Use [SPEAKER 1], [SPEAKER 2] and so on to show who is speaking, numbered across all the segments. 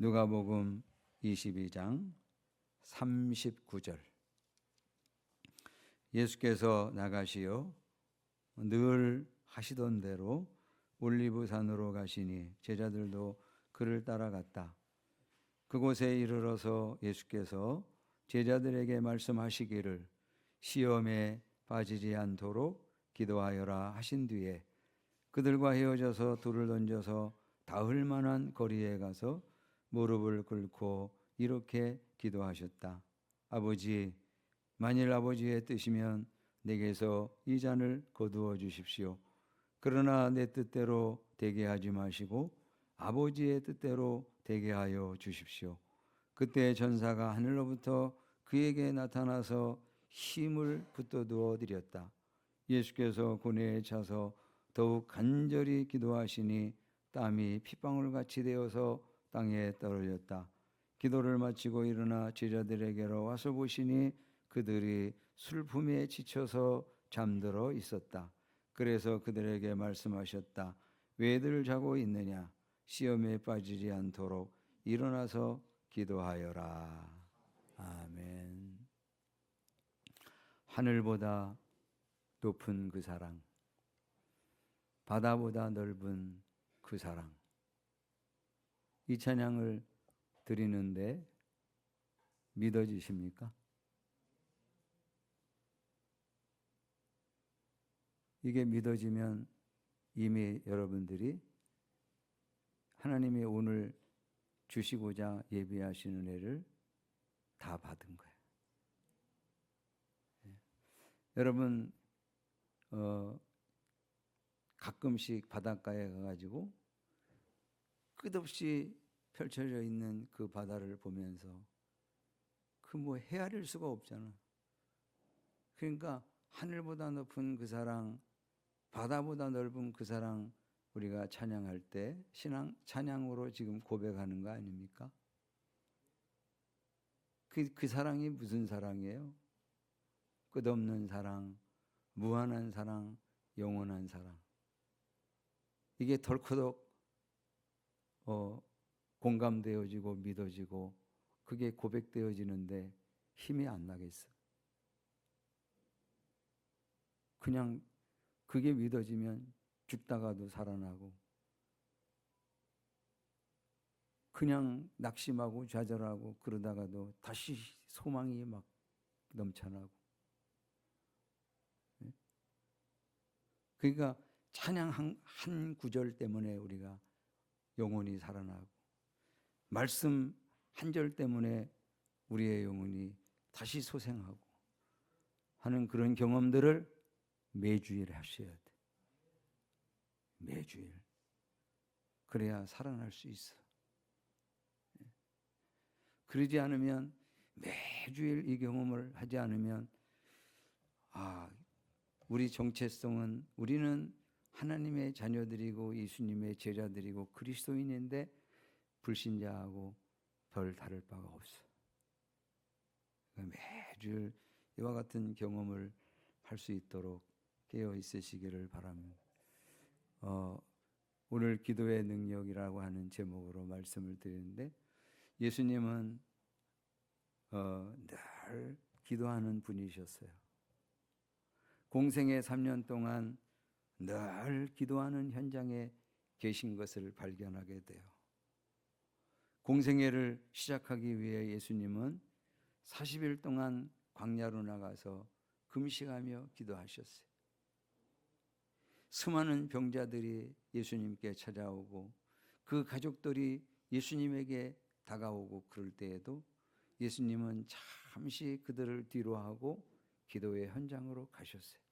[SPEAKER 1] 누가복음 22장 39절. 예수께서 나가시어 늘 하시던 대로 올리브산으로 가시니 제자들도 그를 따라갔다. 그곳에 이르러서 예수께서 제자들에게 말씀하시기를 시험에 빠지지 않도록 기도하여라 하신 뒤에 그들과 헤어져서 돌을 던져서 닿을 만한 거리에 가서 무릎을 꿇고 이렇게 기도하셨다. 아버지, 만일 아버지의 뜻이면 내게서 이 잔을 거두어 주십시오. 그러나 내 뜻대로 되게 하지 마시고 아버지의 뜻대로 되게 하여 주십시오. 그때 전사가 하늘로부터 그에게 나타나서 힘을 붙들어 드렸다. 예수께서 고뇌에 차서 더욱 간절히 기도하시니 땀이 핏방울같이 되어서 땅에 떨어졌다. 기도를 마치고 일어나 제자들에게로 와서 보시니 그들이 슬픔에 지쳐서 잠들어 있었다. 그래서 그들에게 말씀하셨다. 왜들 자고 있느냐? 시험에 빠지지 않도록 일어나서 기도하여라. 아멘. 하늘보다 높은 그 사랑, 바다보다 넓은 그 사랑. 이 찬양을 드리는데 믿어지십니까? 이게 믿어지면 이미 여러분들이 하나님이 오늘 주시고자 예비하시는 은혜를 다 받은 거예요. 여러분 가끔씩 바닷가에 가가지고 끝없이 펼쳐져 있는 그 바다를 보면서 헤아릴 수가 없잖아. 그러니까 하늘보다 높은 그 사랑, 바다보다 넓은 그 사랑 우리가 찬양할 때 신앙 찬양으로 지금 고백하는 거 아닙니까? 그 사랑이 무슨 사랑이에요? 끝없는 사랑, 무한한 사랑, 영원한 사랑. 이게 덜커덕 공감되어지고 믿어지고 그게 고백되어지는데 힘이 안 나겠어. 그냥 그게 믿어지면 죽다가도 살아나고 그냥 낙심하고 좌절하고 그러다가도 다시 소망이 막 넘쳐나고. 그러니까 찬양 한 구절 때문에 우리가 영혼이 살아나고 말씀 한 절 때문에 우리의 영혼이 다시 소생하고 하는 그런 경험들을 매주일 하셔야 돼. 매주일. 그래야 살아날 수 있어. 그러지 않으면 매주일 이 경험을 하지 않으면 우리 정체성은 우리는 하나님의 자녀들이고 예수님의 제자들이고 그리스도인인데 불신자하고 별 다를 바가 없어. 매주 이와 같은 경험을 할 수 있도록 깨어 있으시기를 바랍니다. 오늘 기도의 능력이라고 하는 제목으로 말씀을 드리는데 예수님은 늘 기도하는 분이셨어요. 공생의 3년 동안 늘 기도하는 현장에 계신 것을 발견하게 돼요. 공생애를 시작하기 위해 예수님은 40일 동안 광야로 나가서 금식하며 기도하셨어요. 수많은 병자들이 예수님께 찾아오고 그 가족들이 예수님에게 다가오고 그럴 때에도 예수님은 잠시 그들을 뒤로하고 기도의 현장으로 가셨어요.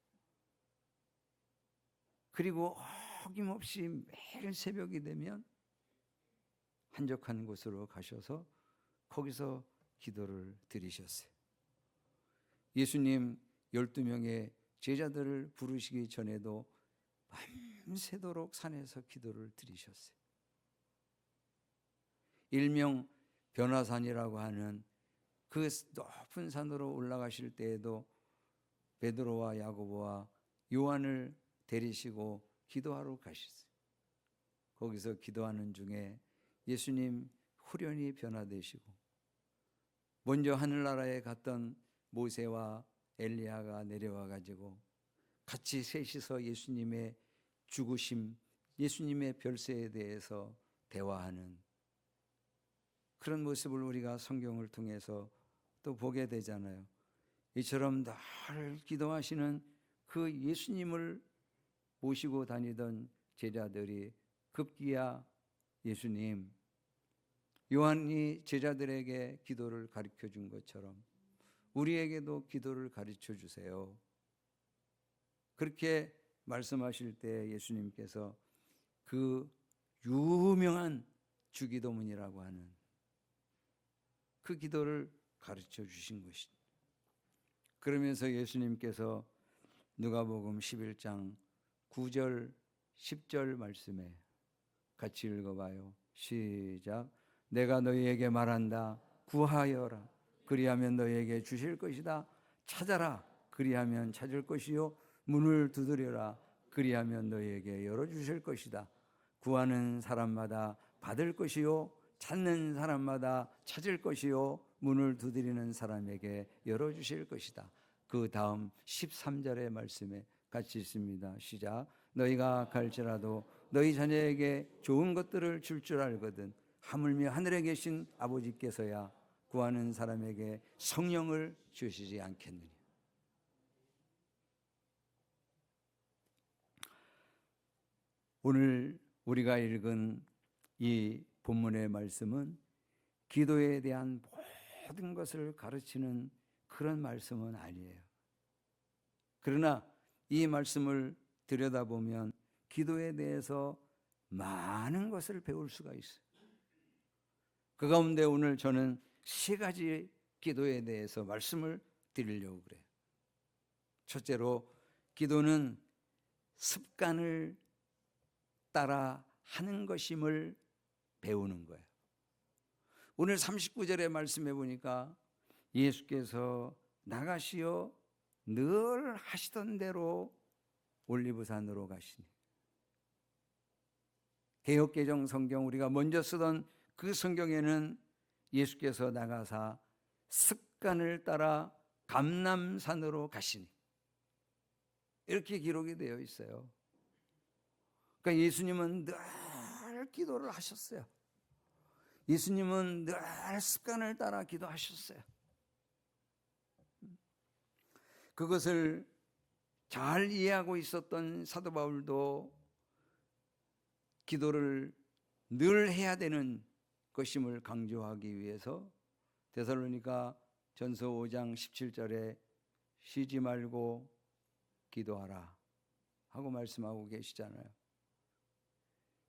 [SPEAKER 1] 그리고 어김없이 매일 새벽이 되면 한적한 곳으로 가셔서 거기서 기도를 드리셨어요. 예수님 12명의 제자들을 부르시기 전에도 밤새도록 산에서 기도를 드리셨어요. 일명 변화산이라고 하는 그 높은 산으로 올라가실 때에도 베드로와 야고보와 요한을 데리시고 기도하러 가셨어요. 거기서 기도하는 중에 예수님 후련히 변화되시고, 먼저 하늘나라에 갔던 모세와 엘리야가 내려와 가지고 같이 셋이서 예수님의 죽으심, 예수님의 별세에 대해서 대화하는 그런 모습을 우리가 성경을 통해서 또 보게 되잖아요. 이처럼 늘 기도하시는 그 예수님을 모시고 다니던 제자들이 급기야 예수님, 요한이 제자들에게 기도를 가르쳐 준 것처럼 우리에게도 기도를 가르쳐 주세요. 그렇게 말씀하실 때 예수님께서 그 유명한 주기도문이라고 하는 그 기도를 가르쳐 주신 것입니다. 그러면서 예수님께서 누가복음 11장 9절 10절 말씀에 같이 읽어봐요. 시작. 내가 너희에게 말한다. 구하여라. 그리하면 너희에게 주실 것이다. 찾아라. 그리하면 찾을 것이요. 문을 두드려라. 그리하면 너희에게 열어주실 것이다. 구하는 사람마다 받을 것이요. 찾는 사람마다 찾을 것이요. 문을 두드리는 사람에게 열어주실 것이다. 그 다음 13절의 말씀에 같이 있습니다. 시작. 너희가 갈지라도 너희 자녀에게 좋은 것들을 줄 줄 알거든 하물며 하늘에 계신 아버지께서야 구하는 사람에게 성령을 주시지 않겠느냐. 오늘 우리가 읽은 이 본문의 말씀은 기도에 대한 모든 것을 가르치는 그런 말씀은 아니에요. 그러나 이 말씀을 들여다보면 기도에 대해서 많은 것을 배울 수가 있어요. 그 가운데 오늘 저는 세 가지 기도에 대해서 말씀을 드리려고 그래요. 첫째로, 기도는 습관을 따라 하는 것임을 배우는 거예요. 오늘 39절의 말씀해 보니까 예수께서 나가시어 늘 하시던 대로 올리브산으로 가시니, 개역개정 성경 우리가 먼저 쓰던 그 성경에는 예수께서 나가사 습관을 따라 감람산으로 가시니 이렇게 기록이 되어 있어요. 그러니까 예수님은 늘 기도를 하셨어요. 예수님은 늘 습관을 따라 기도하셨어요. 그것을 잘 이해하고 있었던 사도 바울도 기도를 늘 해야 되는 것임을 강조하기 위해서 데살로니가 전서 5장 17절에 쉬지 말고 기도하라 하고 말씀하고 계시잖아요.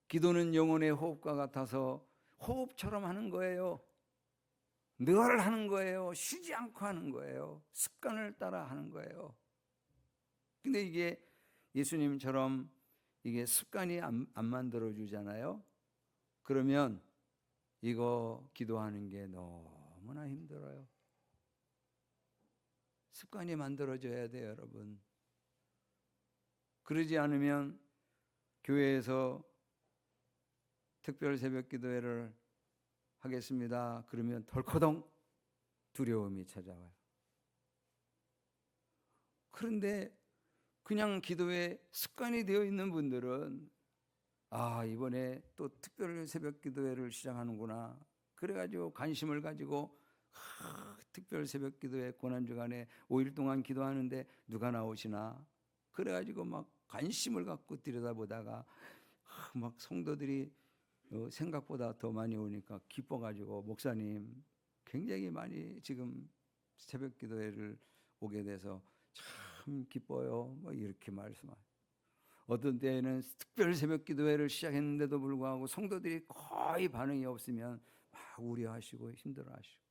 [SPEAKER 1] 기도는 영혼의 호흡과 같아서 호흡처럼 하는 거예요. 늘 하는 거예요. 쉬지 않고 하는 거예요. 습관을 따라 하는 거예요. 근데 이게 예수님처럼 이게 습관이 안 만들어주잖아요. 그러면 이거 기도하는 게 너무나 힘들어요. 습관이 만들어져야 돼요, 여러분. 그러지 않으면 교회에서 특별 새벽 기도회를 하겠습니다. 그러면 덜커덩 두려움이 찾아와요. 그런데 그냥 기도에 습관이 되어 있는 분들은 이번에 또 특별 새벽 기도회를 시작하는구나. 그래가지고 관심을 가지고 특별 새벽 기도회 고난주간에 5일 동안 기도하는데 누가 나오시나. 그래가지고 막 관심을 갖고 들여다보다가 막 성도들이 생각보다 더 많이 오니까 기뻐가지고 목사님 굉장히 많이 지금 새벽 기도회를 오게 돼서 참 기뻐요. 뭐 이렇게 말씀하세요. 어떤 때에는 특별 새벽 기도회를 시작했는데도 불구하고 성도들이 거의 반응이 없으면 막 우려하시고 힘들어하시고.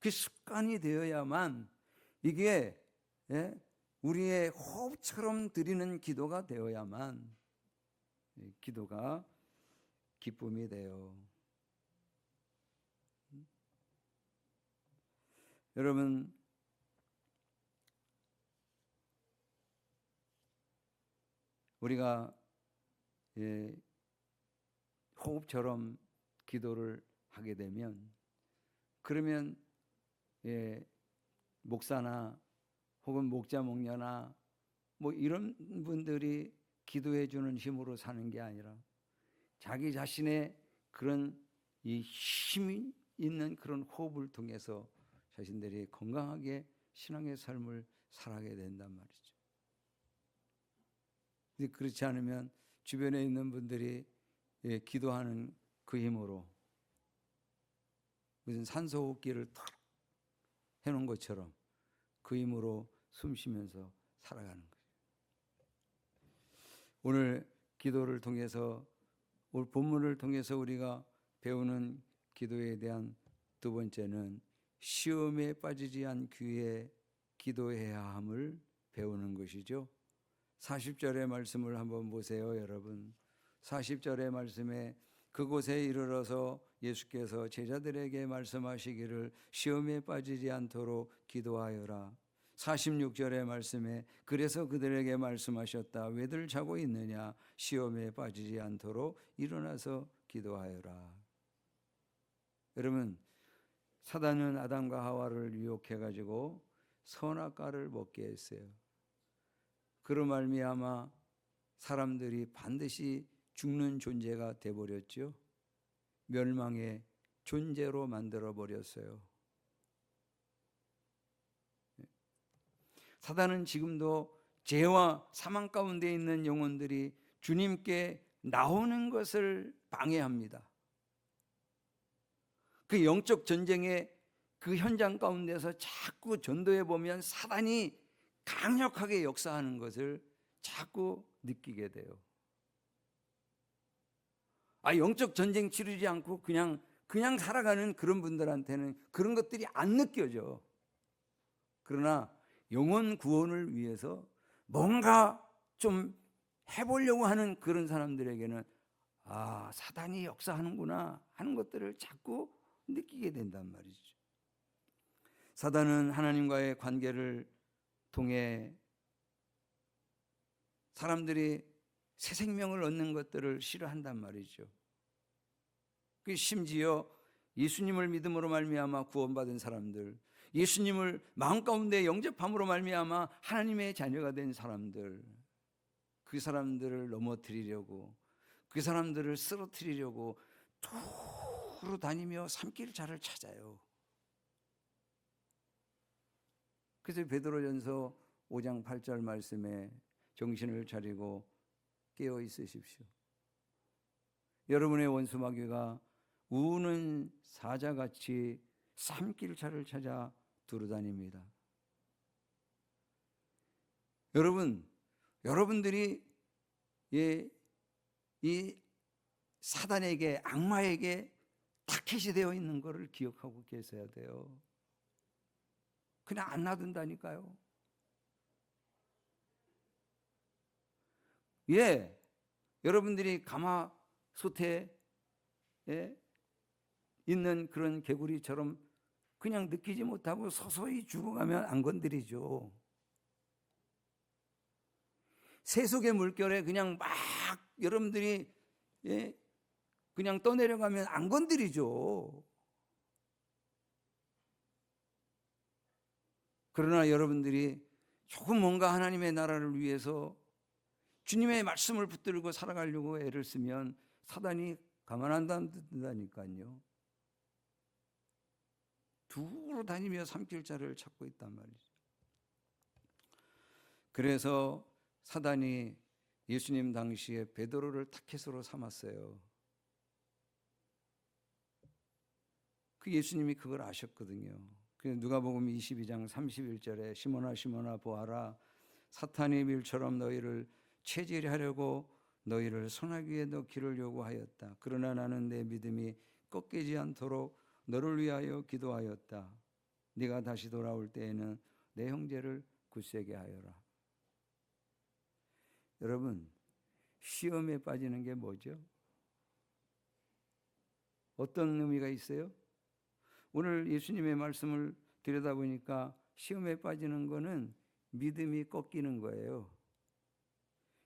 [SPEAKER 1] 그 습관이 되어야만 이게 우리의 호흡처럼 드리는 기도가 되어야만 기도가 기쁨이 돼요. 여러분, 우리가 호흡처럼 기도를 하게 되면, 그러면 목사나 혹은 목자 목녀나 뭐 이런 분들이 기도해 주는 힘으로 사는 게 아니라 자기 자신의 그런 이 힘이 있는 그런 호흡을 통해서 자신들이 건강하게 신앙의 삶을 살아가게 된단 말이죠. 근데 그렇지 않으면 주변에 있는 분들이 기도하는 그 힘으로 무슨 산소호흡기를 탁 해놓은 것처럼 그 힘으로 숨 쉬면서 살아가는 거예요. 오늘 기도를 통해서, 오늘 본문을 통해서 우리가 배우는 기도에 대한 두 번째는 시험에 빠지지 않기 위해 기도해야 함을 배우는 것이죠. 40절의 말씀을 한번 보세요, 여러분. 40절의 말씀에 그곳에 이르러서 예수께서 제자들에게 말씀하시기를 시험에 빠지지 않도록 기도하여라. 46절의 말씀에 그래서 그들에게 말씀하셨다. 왜들 자고 있느냐? 시험에 빠지지 않도록 일어나서 기도하여라. 여러분, 사단은 아담과 하와를 유혹해가지고 선악과를 먹게 했어요. 그로 말미암아 사람들이 반드시 죽는 존재가 돼버렸죠. 멸망의 존재로 만들어버렸어요. 사단은 지금도 죄와 사망 가운데 있는 영혼들이 주님께 나오는 것을 방해합니다. 그 영적 전쟁의 그 현장 가운데서 자꾸 전도해 보면 사단이 강력하게 역사하는 것을 자꾸 느끼게 돼요. 영적 전쟁 치르지 않고 그냥 살아가는 그런 분들한테는 그런 것들이 안 느껴져. 그러나 영혼 구원을 위해서 뭔가 좀 해보려고 하는 그런 사람들에게는 사단이 역사하는구나 하는 것들을 자꾸 느끼게 된단 말이죠. 사단은 하나님과의 관계를 통해 사람들이 새 생명을 얻는 것들을 싫어한단 말이죠. 심지어 예수님을 믿음으로 말미암아 구원받은 사람들, 예수님을 마음 가운데 영접함으로 말미암아 하나님의 자녀가 된 사람들, 그 사람들을 넘어뜨리려고, 그 사람들을 쓰러뜨리려고 두루 다니며 삼킬자를 찾아요. 그래서 베드로전서 5장 8절 말씀에 정신을 차리고 깨어 있으십시오. 여러분의 원수 마귀가 우는 사자같이 삼킬자를 찾아 두루다닙니다. 여러분들이 이 사단에게, 악마에게 타켓이 되어 있는 것을 기억하고 계셔야 돼요. 그냥 안 놔둔다니까요. 여러분들이 가마솥에 있는 그런 개구리처럼 그냥 느끼지 못하고 서서히 죽어가면 안 건드리죠. 세속의 물결에 그냥 막 여러분들이 그냥 떠내려가면 안 건드리죠. 그러나 여러분들이 조금 뭔가 하나님의 나라를 위해서 주님의 말씀을 붙들고 살아가려고 애를 쓰면 사단이 가만 안 둔다니까요. 두루 다니며 삼킬자를 찾고 있단 말이죠. 그래서 사단이 예수님 당시에 베드로를 타켓으로 삼았어요. 그 예수님이 그걸 아셨거든요. 누가복음 22장 31절에 시몬아 시몬아 보아라, 사탄이 밀처럼 너희를 체질하려고 너희를 소나기에 넣기를 요구하였다. 그러나 나는 내 믿음이 꺾이지 않도록 너를 위하여 기도하였다. 네가 다시 돌아올 때에는 내 형제를 굳세게 하여라. 여러분, 시험에 빠지는 게 뭐죠? 어떤 의미가 있어요? 오늘 예수님의 말씀을 들여다보니까 시험에 빠지는 거는 믿음이 꺾이는 거예요.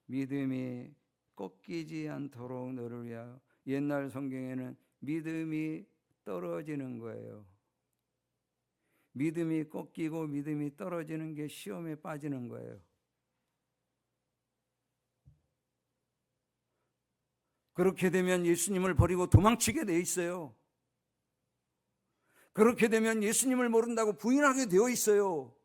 [SPEAKER 1] 믿음이 꺾이지 않도록 너를 위하여. 옛날 성경에는 믿음이 떨어지는 거예요. 믿음이 꺾이고 믿음이 떨어지는 게 시험에 빠지는 거예요. 그렇게 되면 예수님을 버리고 도망치게 돼 있어요. 그렇게 되면 예수님을 모른다고 부인하게 되어 있어요.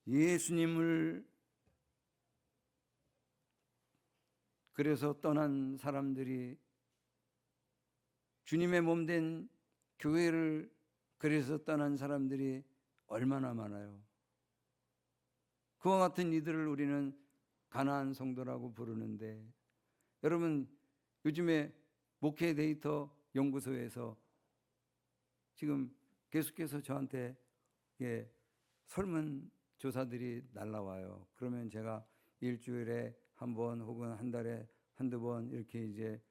[SPEAKER 1] 예수님을 그래서 떠난 사람들이, 주님의 몸된 교회를 그래서 떠난 사람들이 얼마나 많아요. 그와 같은 이들을 우리는 가나안 성도라고 부르는데, 여러분 요즘에 목회 데이터 연구소에서 지금 계속해서 저한테 설문조사들이 날라와요. 그러면 제가 일주일에 한 번 혹은 한 달에 한두 번 이렇게 이제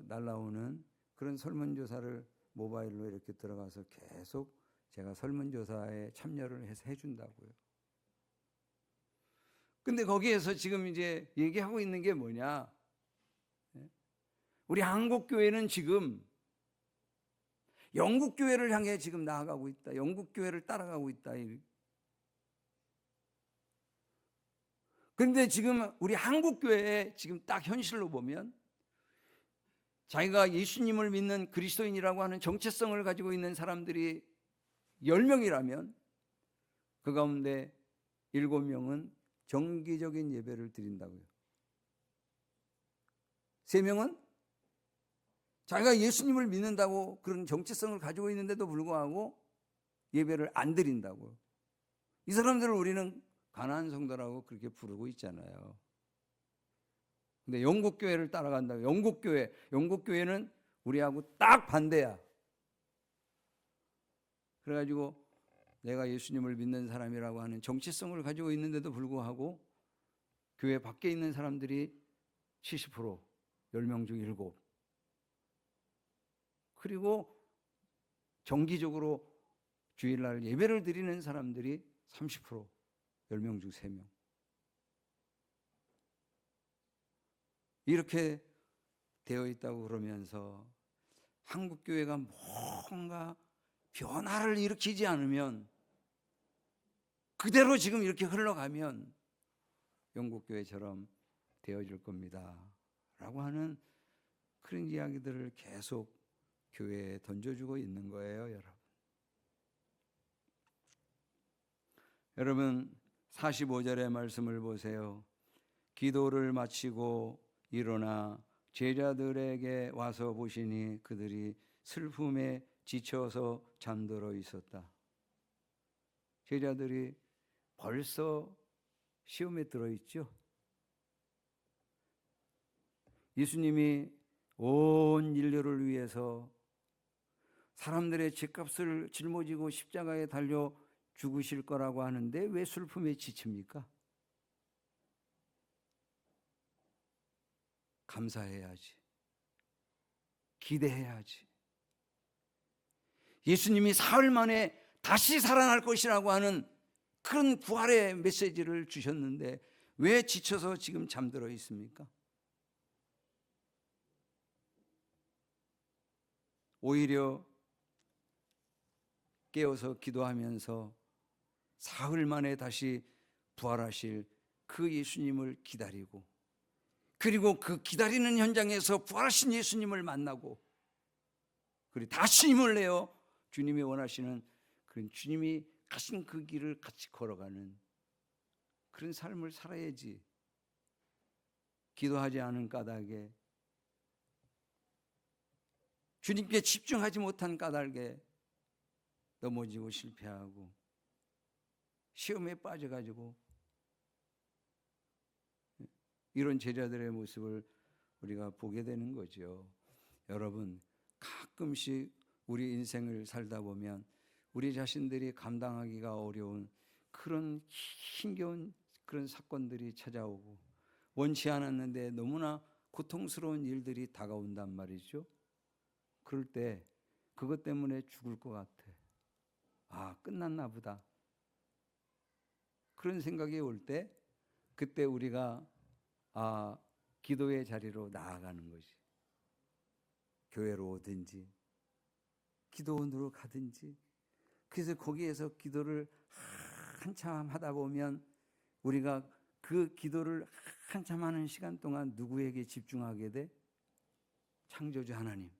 [SPEAKER 1] 날라오는 그런 설문조사를 모바일로 이렇게 들어가서 계속 제가 설문조사에 참여를 해서 해준다고요. 근데 거기에서 지금 이제 얘기하고 있는 게 뭐냐? 우리 한국교회는 지금 영국교회를 향해 지금 나아가고 있다. 영국교회를 따라가고 있다. 근데 지금 우리 한국교회의 지금 딱 현실로 보면, 자기가 예수님을 믿는 그리스도인이라고 하는 정체성을 가지고 있는 사람들이 10명이라면 그 가운데 7명은 정기적인 예배를 드린다고요. 3명은 자기가 예수님을 믿는다고 그런 정체성을 가지고 있는데도 불구하고 예배를 안 드린다고요. 이 사람들을 우리는 가나안 성도라고 그렇게 부르고 있잖아요. 근데 영국교회를 따라간다고. 영국교회는 우리하고 딱 반대야. 그래가지고 내가 예수님을 믿는 사람이라고 하는 정체성을 가지고 있는데도 불구하고 교회 밖에 있는 사람들이 70%, 10명 중 7. 그리고 정기적으로 주일날 예배를 드리는 사람들이 30%, 10명 중 3명. 이렇게 되어 있다고 그러면서 한국교회가 뭔가 변화를 일으키지 않으면, 그대로 지금 이렇게 흘러가면 영국교회처럼 되어질 겁니다 라고 하는 그런 이야기들을 계속 교회에 던져주고 있는 거예요. 여러분 45절의 말씀을 보세요. 기도를 마치고 일어나 제자들에게 와서 보시니 그들이 슬픔에 지쳐서 잠들어 있었다. 제자들이 벌써 시험에 들어있죠. 예수님이 온 인류를 위해서 사람들의 죄값을 짊어지고 십자가에 달려 죽으실 거라고 하는데 왜 슬픔에 지칩니까? 감사해야지. 기대해야지. 예수님이 사흘 만에 다시 살아날 것이라고 하는 그런 부활의 메시지를 주셨는데 왜 지쳐서 지금 잠들어 있습니까? 오히려 깨어서 기도하면서 사흘 만에 다시 부활하실 그 예수님을 기다리고, 그리고 그 기다리는 현장에서 부활하신 예수님을 만나고, 그리고 다시 힘을 내어 주님이 원하시는 그런 주님이 가신 그 길을 같이 걸어가는 그런 삶을 살아야지. 기도하지 않은 까닭에, 주님께 집중하지 못한 까닭에 넘어지고 실패하고 시험에 빠져가지고 이런 제자들의 모습을 우리가 보게 되는 거죠. 여러분, 가끔씩 우리 인생을 살다 보면 우리 자신들이 감당하기가 어려운 그런 힘겨운 그런 사건들이 찾아오고 원치 않았는데 너무나 고통스러운 일들이 다가온단 말이죠. 그럴 때 그것 때문에 죽을 것 같아. 끝났나 보다. 그런 생각이 올 때 그때 우리가 기도의 자리로 나아가는 것이, 교회로 오든지 기도원으로 가든지. 그래서 거기에서 기도를 한참 하다 보면 우리가 그 기도를 한참 하는 시간 동안 누구에게 집중하게 돼? 창조주 하나님,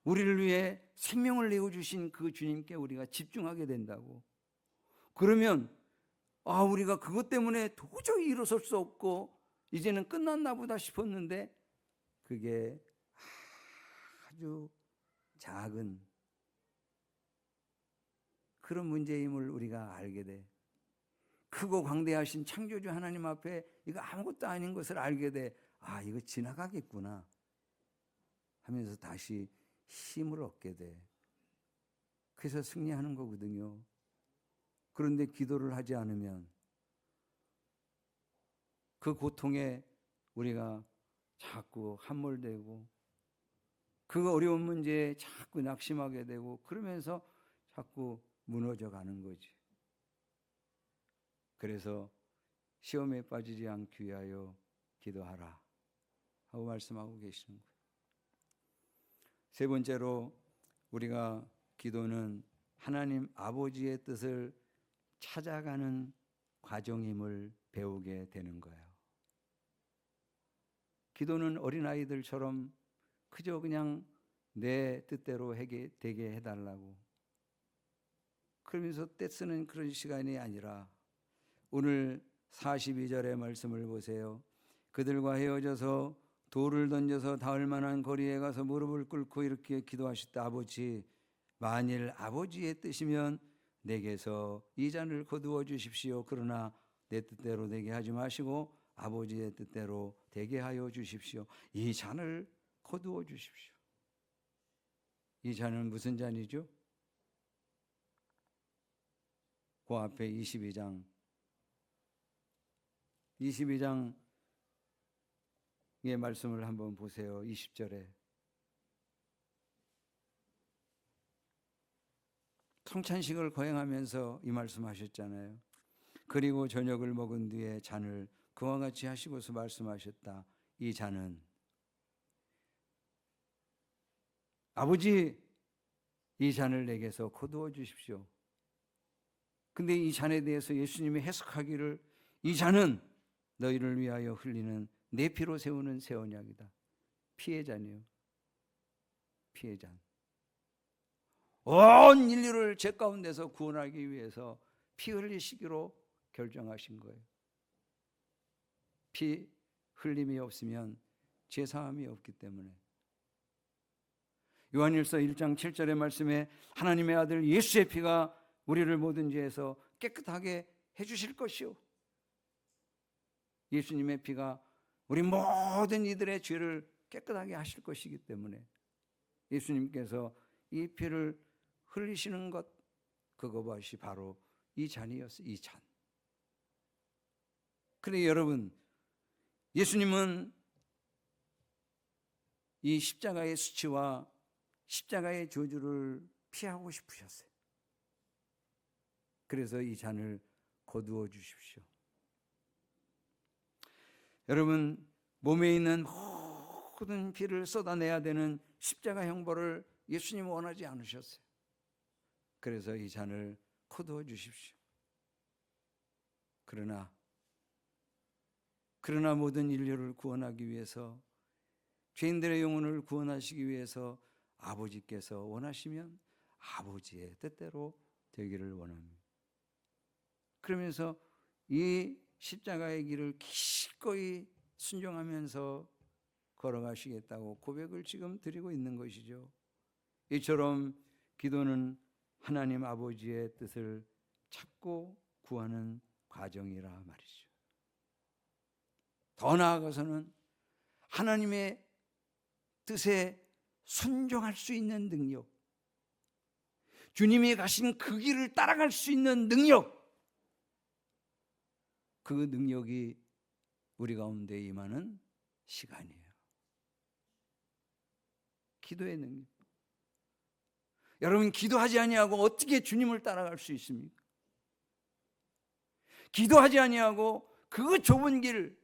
[SPEAKER 1] 우리를 위해 생명을 내어주신 그 주님께 우리가 집중하게 된다고. 그러면 우리가 그것 때문에 도저히 일어설 수 없고 이제는 끝났나 보다 싶었는데 그게 아주 작은 그런 문제임을 우리가 알게 돼. 크고 광대하신 창조주 하나님 앞에 이거 아무것도 아닌 것을 알게 돼. 이거 지나가겠구나 하면서 다시 힘을 얻게 돼. 그래서 승리하는 거거든요. 그런데 기도를 하지 않으면 그 고통에 우리가 자꾸 함몰되고 그 어려운 문제에 자꾸 낙심하게 되고 그러면서 자꾸 무너져 가는 거지. 그래서 시험에 빠지지 않기 위하여 기도하라 하고 말씀하고 계시는 거예요. 세 번째로 우리가 기도는 하나님 아버지의 뜻을 찾아가는 과정임을 배우게 되는 거예요. 기도는 어린아이들처럼 그저 그냥 내 뜻대로 되게 해달라고 그러면서 떼쓰는 그런 시간이 아니라 오늘 42절의 말씀을 보세요. 그들과 헤어져서 돌을 던져서 닿을 만한 거리에 가서 무릎을 꿇고 이렇게 기도하셨다. 아버지, 만일 아버지의 뜻이면 내게서 이 잔을 거두어 주십시오. 그러나 내 뜻대로 되게 하지 마시고 아버지의 뜻대로 되게 하여 주십시오. 이 잔을 거두어 주십시오. 이 잔은 무슨 잔이죠? 그 앞에 22장의 말씀을 한번 보세요. 20절에 성찬식을 거행하면서 이 말씀하셨잖아요. 그리고 저녁을 먹은 뒤에 잔을 그와 같이 하시고서 말씀하셨다. 이 잔은 아버지, 이 잔을 내게서 거두어 주십시오. 근데 이 잔에 대해서 예수님이 해석하기를 이 잔은 너희를 위하여 흘리는 내 피로 세우는 새 언약이다. 피의 잔이요. 피의 잔. 온 인류를 죄 가운데서 구원하기 위해서 피 흘리시기로 결정하신 거예요. 피 흘림이 없으면 죄 사함이 없기 때문에. 요한일서 1장 7절의 말씀에 하나님의 아들 예수의 피가 우리를 모든 죄에서 깨끗하게 해주실 것이요. 예수님의 피가 우리 모든 이들의 죄를 깨끗하게 하실 것이기 때문에 예수님께서 이 피를 흘리시는 것, 그것이 바로 이 잔이었어요. 이 잔. 그런데 여러분, 예수님은 이 십자가의 수치와 십자가의 저주를 피하고 싶으셨어요. 그래서 이 잔을 거두어 주십시오. 여러분, 몸에 있는 모든 피를 쏟아내야 되는 십자가 형벌을 예수님은 원하지 않으셨어요. 그래서 이 잔을 거두어 주십시오. 그러나 모든 인류를 구원하기 위해서, 죄인들의 영혼을 구원하시기 위해서 아버지께서 원하시면 아버지의 뜻대로 되기를 원합니다. 그러면서 이 십자가의 길을 기꺼이 순종하면서 걸어가시겠다고 고백을 지금 드리고 있는 것이죠. 이처럼 기도는 하나님 아버지의 뜻을 찾고 구하는 과정이라 말이죠. 더 나아가서는 하나님의 뜻에 순종할 수 있는 능력, 주님이 가신 그 길을 따라갈 수 있는 능력, 그 능력이 우리 가운데 임하는 시간이에요. 기도의 능력. 여러분, 기도하지 아니하고 어떻게 주님을 따라갈 수 있습니까? 기도하지 아니하고 그 좁은 길,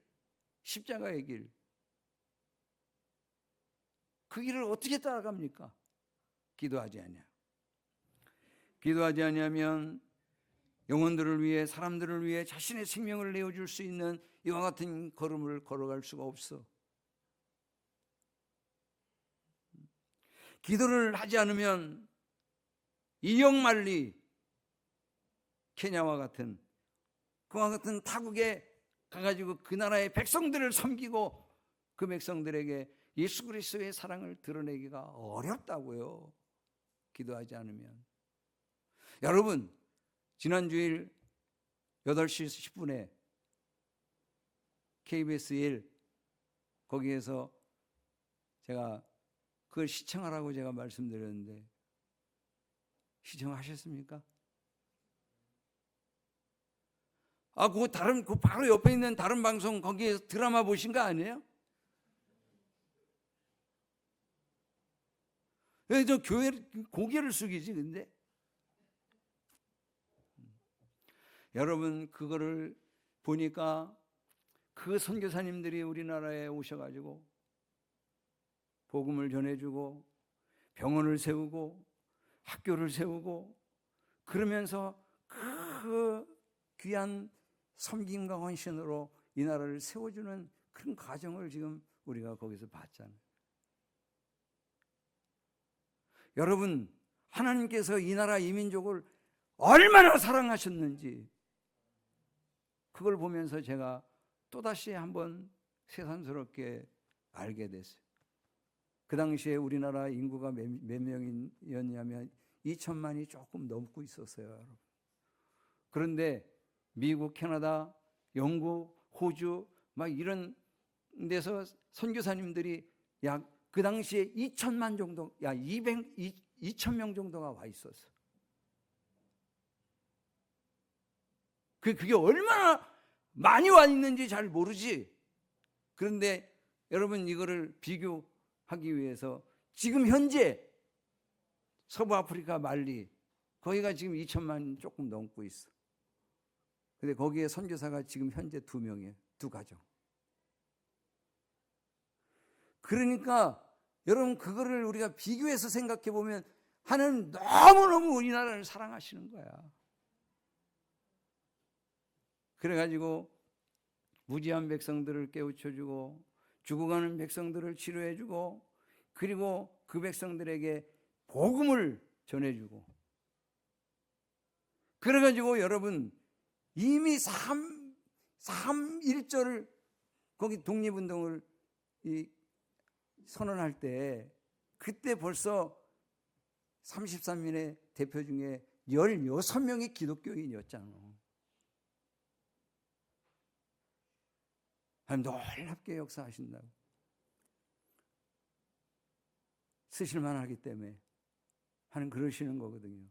[SPEAKER 1] 십자가의 길, 그 길을 어떻게 따라갑니까? 기도하지 아니하고. 기도하지 아니하면 영혼들을 위해, 사람들을 위해 자신의 생명을 내어줄 수 있는 이와 같은 걸음을 걸어갈 수가 없어. 기도를 하지 않으면 이역만리 케냐와 같은 그와 같은 타국에 가가지고 그 나라의 백성들을 섬기고 그 백성들에게 예수 그리스도의 사랑을 드러내기가 어렵다고요. 기도하지 않으면. 여러분, 지난 주일 8시 10분에 KBS 1 거기에서 제가 그걸 시청하라고 제가 말씀드렸는데 시청하셨습니까? 그 바로 옆에 있는 다른 방송 거기에 드라마 보신 거 아니에요? 왜 저 교회 고개를 숙이지 근데? 여러분, 그거를 보니까 그 선교사님들이 우리나라에 오셔가지고 복음을 전해주고 병원을 세우고 학교를 세우고 그러면서 그 귀한 섬김과 헌신으로 이 나라를 세워주는 그런 과정을 지금 우리가 거기서 봤잖아요. 여러분, 하나님께서 이 나라 이 민족을 얼마나 사랑하셨는지 그걸 보면서 제가 또다시 한번 새삼스럽게 알게 됐어요. 그 당시에 우리나라 인구가 몇 명이었냐면 2천만이 조금 넘고 있었어요, 여러분. 그런데 미국, 캐나다, 영국, 호주 막 이런 데서 선교사님들이 약 그 당시에 2천만 정도, 2,000명 정도가 와 있었어. 그게 얼마나 많이 와 있는지 잘 모르지. 그런데 여러분, 이거를 비교하기 위해서 지금 현재 서부 아프리카 말리 거기가 지금 2천만 조금 넘고 있어. 근데 거기에 선교사가 지금 현재 2명이에요. 2가정. 그러니까 여러분, 그거를 우리가 비교해서 생각해 보면 하나님 너무너무 우리나라를 사랑하시는 거야. 그래가지고 무지한 백성들을 깨우쳐주고 죽어가는 백성들을 치료해주고 그리고 그 백성들에게 복음을 전해주고 그래가지고 여러분, 이미 3.1절을 거기 독립운동을 선언할 때 그때 벌써 33인의 대표 중에 16명이 기독교인이었잖아. 하나님 놀랍게 역사하신다고. 쓰실만 하기 때문에 하나님 그러시는 거거든요.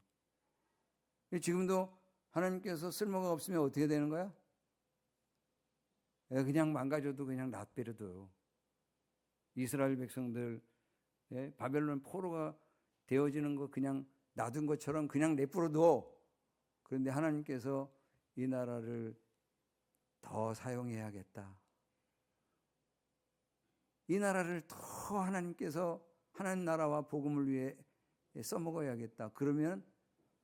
[SPEAKER 1] 지금도 하나님께서 쓸모가 없으면 어떻게 되는 거야? 그냥 망가져도 그냥 놔버려둬요. 이스라엘 백성들 바벨론 포로가 되어지는 거 그냥 놔둔 것처럼 그냥 내버려둬. 그런데 하나님께서 이 나라를 더 사용해야겠다. 이 나라를 더 하나님께서 하나님 나라와 복음을 위해 써먹어야겠다. 그러면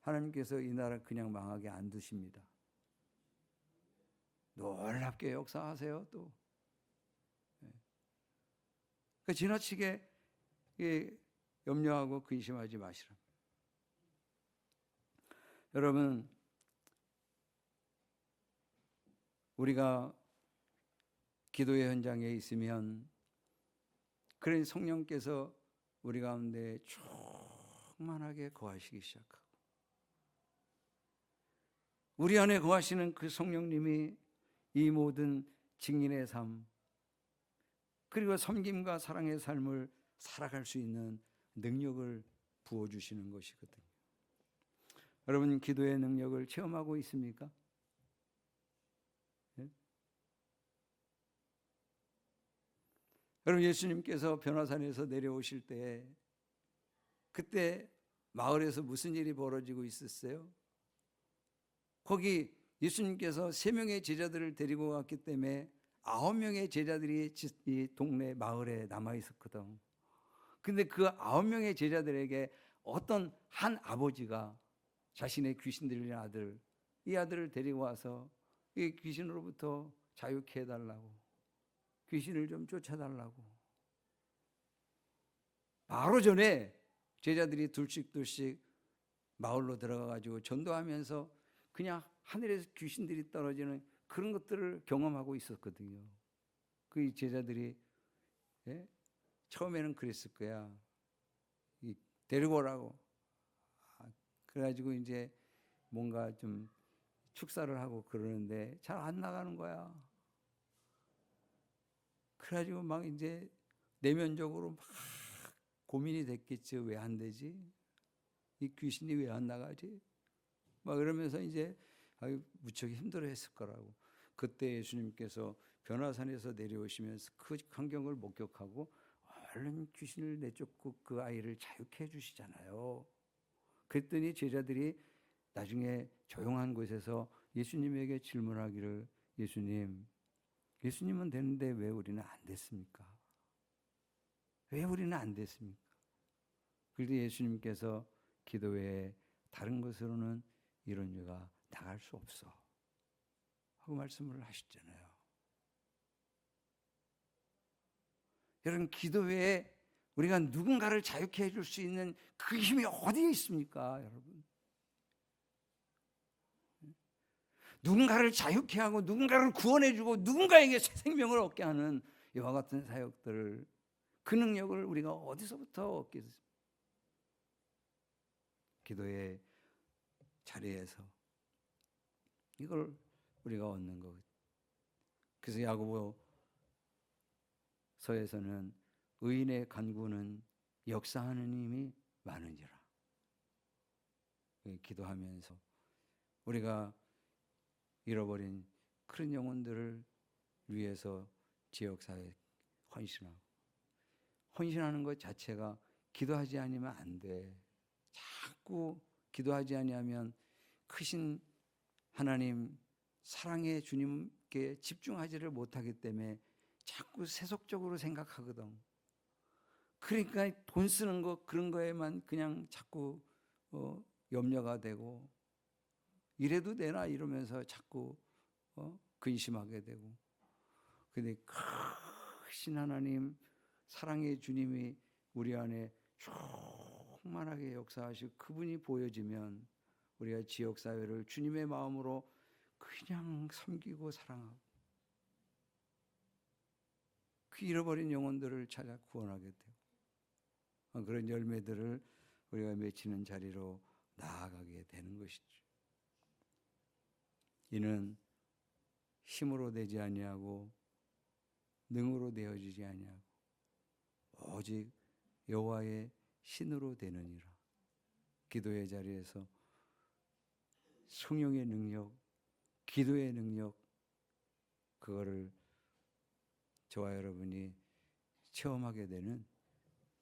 [SPEAKER 1] 하나님께서 이 나라 그냥 망하게 안 두십니다. 놀랍게 역사하세요. 또 그러니까 지나치게 염려하고 근심하지 마시라. 여러분, 우리가 기도의 현장에 있으면 그런 성령께서 우리 가운데 충만하게 거하시기 시작하고 우리 안에 거하시는 그 성령님이 이 모든 증인의 삶 그리고 섬김과 사랑의 삶을 살아갈 수 있는 능력을 부어주시는 것이거든요. 여러분, 기도의 능력을 체험하고 있습니까? 네? 여러분, 예수님께서 변화산에서 내려오실 때 그때 마을에서 무슨 일이 벌어지고 있었어요? 거기 예수님께서 3명의 제자들을 데리고 갔기 때문에 9명의 제자들이 이 동네 마을에 남아 있었거든. 근데 그 9명의 제자들에게 어떤 한 아버지가 자신의 귀신 들린 아들, 이 아들을 데리고 와서 이 귀신으로부터 자유케 해달라고, 귀신을 좀 쫓아달라고. 바로 전에 제자들이 둘씩 마을로 들어가가지고 전도하면서 그냥 하늘에서 귀신들이 떨어지는 그런 것들을 경험하고 있었거든요. 그 제자들이 처음에는 그랬을 거야. 데리고 오라고. 그래가지고 이제 뭔가 좀 축사를 하고 그러는데 잘 안 나가는 거야. 그래가지고 막 이제 내면적으로 막 고민이 됐겠죠. 왜 안 되지? 이 귀신이 왜 안 나가지? 막 그러면서 이제 무척 힘들어했을 거라고. 그때 예수님께서 변화산에서 내려오시면서 그 광경을 목격하고 얼른 귀신을 내쫓고 그 아이를 자유케 해주시잖아요. 그랬더니 제자들이 나중에 조용한 곳에서 예수님에게 질문하기를, 예수님은 되는데 왜 우리는 안 됐습니까? 왜 우리는 안 됐습니까? 그런데 예수님께서 기도 외에 다른 것으로는 이런 죄가 나갈 수 없어 하고 말씀을 하셨잖아요. 여러분, 기도 외에 우리가 누군가를 자유케 해줄 수 있는 그 힘이 어디에 있습니까, 여러분? 누군가를 자유케 하고 누군가를 구원해주고 누군가에게 새 생명을 얻게 하는 이와 같은 사역들을, 그 능력을 우리가 어디서부터 얻겠습니까? 기도의 자리에서 이걸 우리가 얻는 것. 그래서 야고보서에서는 의인의 간구는 역사하는 힘이 많으니라. 기도하면서 우리가 잃어버린 그런 영혼들을 위해서 지역사회에 헌신하는 것 자체가 기도하지 않으면 안 돼. 자꾸 기도하지 아니하면 크신 하나님 사랑의 주님께 집중하지를 못하기 때문에 자꾸 세속적으로 생각하거든. 그러니까 돈 쓰는 거 그런 거에만 그냥 자꾸 염려가 되고, 이래도 되나 이러면서 자꾸 근심하게 되고. 근데 크신 하나님 사랑의 주님이 우리 안에 충만하게 역사하시고 그분이 보여지면 우리가 지역사회를 주님의 마음으로 그냥 섬기고 사랑하고 그 잃어버린 영혼들을 찾아 구원하게 되고, 그런 열매들을 우리가 맺히는 자리로 나아가게 되는 것이죠. 이는 힘으로 되지 아니하고 능으로 되어지지 아니하고 오직 여호와의 신으로 되느니라. 기도의 자리에서 성령의 능력, 기도의 능력, 그거를 저와 여러분이 체험하게 되는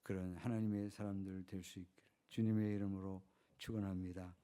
[SPEAKER 1] 그런 하나님의 사람들 될 수 있기를 주님의 이름으로 축원합니다.